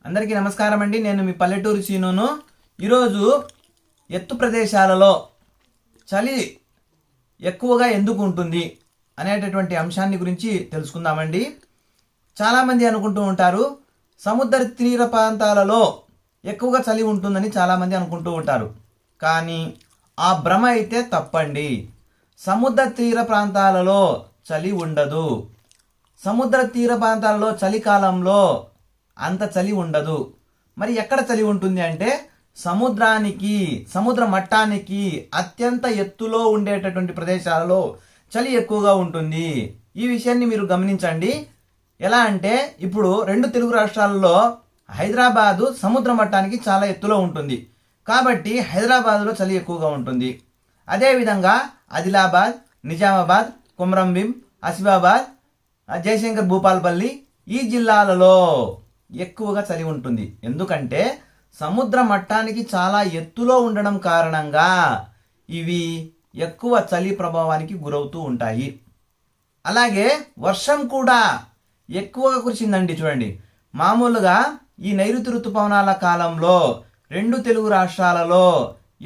అందరికీ నమస్కారం అండి. నేను మీ పల్లెటూరు సీనును. ఈరోజు ఎత్తు ప్రదేశాలలో చలి ఎక్కువగా ఎందుకు ఉంటుంది అనేటటువంటి అంశాన్ని గురించి తెలుసుకుందామండి. చాలామంది అనుకుంటూ ఉంటారు సముద్ర తీర ప్రాంతాలలో ఎక్కువగా చలి ఉంటుందని చాలామంది అనుకుంటూ ఉంటారు. కానీ ఆ భ్రమ అయితే తప్పండి. సముద్ర తీర ప్రాంతాలలో చలి ఉండదు. సముద్ర తీర ప్రాంతాలలో చలికాలంలో అంత చలి ఉండదు. మరి ఎక్కడ చలి ఉంటుంది అంటే సముద్ర మట్టానికి అత్యంత ఎత్తులో ఉండేటటువంటి ప్రదేశాలలో చలి ఎక్కువగా ఉంటుంది. ఈ విషయాన్ని మీరు గమనించండి. ఎలా అంటే ఇప్పుడు రెండు తెలుగు రాష్ట్రాలలో హైదరాబాదు సముద్ర మట్టానికి చాలా ఎత్తులో ఉంటుంది కాబట్టి హైదరాబాదులో చలి ఎక్కువగా ఉంటుంది. అదేవిధంగా ఆదిలాబాద్, నిజామాబాద్, కొమరంభీం, ఆసిఫాబాద్, జయశంకర్ భూపాలపల్లి ఈ జిల్లాలలో ఎక్కువగా చలి ఉంటుంది. ఎందుకంటే సముద్ర మట్టానికి చాలా ఎత్తులో ఉండడం కారణంగా ఇవి ఎక్కువ చలి ప్రభావానికి గురవుతూ ఉంటాయి. అలాగే వర్షం కూడా ఎక్కువగా కురిసిందండి. చూడండి, మామూలుగా ఈ నైరుతి ఋతుపవనాల కాలంలో రెండు తెలుగు రాష్ట్రాలలో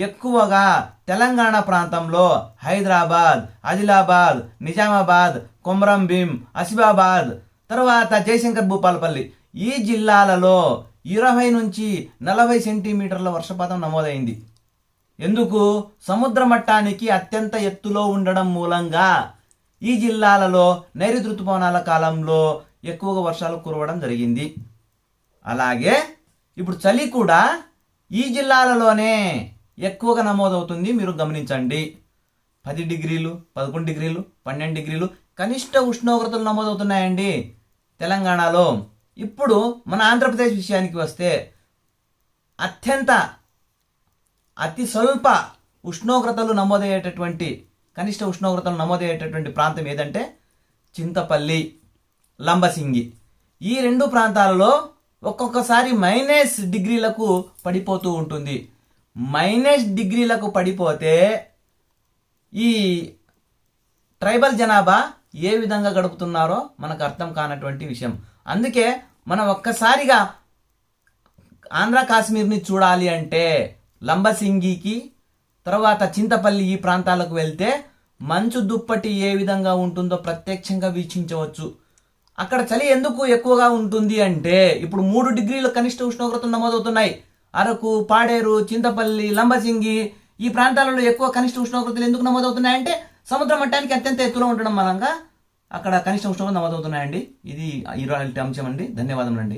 ఎక్కువగా తెలంగాణ ప్రాంతంలో హైదరాబాద్, ఆదిలాబాద్, నిజామాబాద్, కొమరంభీం, ఆసిఫాబాద్, తర్వాత జయశంకర్ భూపాలపల్లి ఈ జిల్లాలలో 20 నుంచి 40 సెంటీమీటర్ల వర్షపాతం నమోదైంది. ఎందుకు? సముద్ర మట్టానికి అత్యంత ఎత్తులో ఉండడం మూలంగా ఈ జిల్లాలలో నైరుతి ఋతుపవనాల కాలంలో ఎక్కువగా వర్షాలు కురవడం జరిగింది. అలాగే ఇప్పుడు చలి కూడా ఈ జిల్లాలలోనే ఎక్కువగా నమోదవుతుంది. మీరు గమనించండి, 10 డిగ్రీలు, 11 డిగ్రీలు, 12 డిగ్రీలు కనిష్ట ఉష్ణోగ్రతలు నమోదవుతున్నాయండి తెలంగాణలో. ఇప్పుడు మన ఆంధ్రప్రదేశ్ విషయానికి వస్తే అతి స్వల్ప ఉష్ణోగ్రతలు నమోదయ్యేటటువంటి కనిష్ట ఉష్ణోగ్రతలు నమోదయ్యేటటువంటి ప్రాంతం ఏదంటే చింతపల్లి, లంబసింగి. ఈ రెండు ప్రాంతాలలో ఒక్కొక్కసారి మైనస్ డిగ్రీలకు పడిపోతూ ఉంటుంది. మైనస్ డిగ్రీలకు పడిపోతే ఈ ట్రైబల్ జనాభా ఏ విధంగా గడుపుతున్నారో మనకు అర్థం కానటువంటి విషయం. అందుకే మనం ఒక్కసారిగా ఆంధ్ర కాశ్మీర్ని చూడాలి అంటే లంబసింగికి తర్వాత చింతపల్లి ఈ ప్రాంతాలకు వెళ్తే మంచు దుప్పటి ఏ విధంగా ఉంటుందో ప్రత్యక్షంగా వీక్షించవచ్చు. అక్కడ చలి ఎందుకు ఎక్కువగా ఉంటుంది అంటే ఇప్పుడు 3 డిగ్రీల కనిష్ట ఉష్ణోగ్రతలు నమోదవుతున్నాయి. అరకు, పాడేరు, చింతపల్లి, లంబసింగి ఈ ప్రాంతాలలో ఎక్కువ కనిష్ట ఉష్ణోగ్రతలు ఎందుకు నమోదవుతున్నాయంటే సముద్ర మట్టానికి అత్యంత ఎత్తులో ఉండడం మూలంగా అక్కడ కనిష్ట ఉష్ణోగ్రత నమోదవుతున్నాయండి. ఇది ఈరోజు అంశం అండి. ధన్యవాదములండి.